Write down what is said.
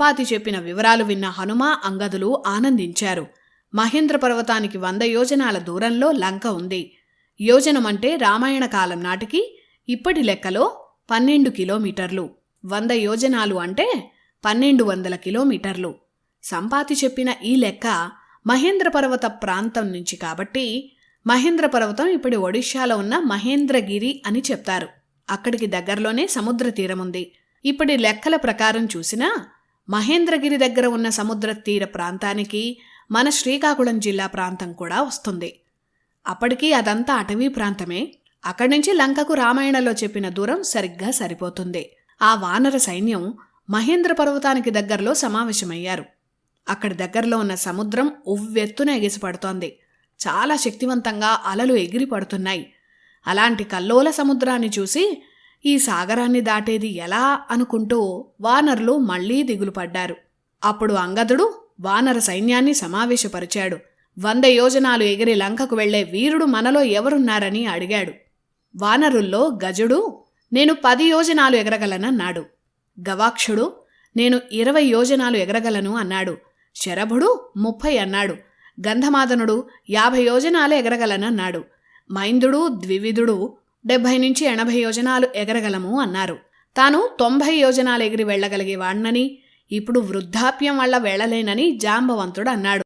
సంపాతి చెప్పిన వివరాలు విన్న హనుమ, అంగదులు ఆనందించారు. మహేంద్ర పర్వతానికి 100 యోజనాల దూరంలో లంక ఉంది. యోజనమంటే రామాయణ కాలం నాటికి ఇప్పటి లెక్కలో 12 కిలోమీటర్లు. 100 యోజనాలు అంటే 1200 కిలోమీటర్లు. సంపాతి చెప్పిన ఈ లెక్క మహేంద్ర పర్వత ప్రాంతం నుంచి కాబట్టి మహేంద్ర పర్వతం ఇప్పుడు ఒడిశాలో ఉన్న మహేంద్రగిరి అని చెప్తారు. అక్కడికి దగ్గరలోనే సముద్ర తీరముంది. ఇప్పటి లెక్కల ప్రకారం చూసినా మహేంద్రగిరి దగ్గర ఉన్న సముద్ర తీర ప్రాంతానికి మన శ్రీకాకుళం జిల్లా ప్రాంతం కూడా వస్తుంది. అప్పటికీ అదంతా అటవీ ప్రాంతమే. అక్కడి నుంచి లంకకు రామాయణంలో చెప్పిన దూరం సరిగ్గా సరిపోతుంది. ఆ వానర సైన్యం మహేంద్ర పర్వతానికి దగ్గరలో సమావేశమయ్యారు. అక్కడి దగ్గరలో ఉన్న సముద్రం ఉవ్వెత్తున ఎగిసిపడుతోంది. చాలా శక్తివంతంగా అలలు ఎగిరి పడుతున్నాయి. అలాంటి కల్లోల సముద్రాన్ని చూసి ఈ సాగరాన్ని దాటేది ఎలా అనుకుంటూ వానరులు మళ్లీ దిగులు పడ్డారు. అప్పుడు అంగదుడు వానర సైన్యాన్ని సమావేశపరిచాడు. 100 యోజనాలు ఎగిరి లంకకు వెళ్లే వీరుడు మనలో ఎవరున్నారని అడిగాడు. వానరుల్లో గజుడు నేను 10 యోజనాలు ఎగరగలనన్నాడు. గవాక్షుడు నేను 20 యోజనాలు ఎగరగలను అన్నాడు. శరభుడు 30 అన్నాడు. గంధమాదనుడు 50 యోజనాలు ఎగరగలనన్నాడు. మైందుడు, ద్వివిధుడు 70 నుంచి 80 యోజనాలు ఎగరగలము అన్నారు. తాను 90 యోజనాలు ఎగిరి వెళ్లగలిగేవాణ్ణని, ఇప్పుడు వృద్ధాప్యం వల్ల వెళ్లలేనని జాంబవంతుడు అన్నాడు.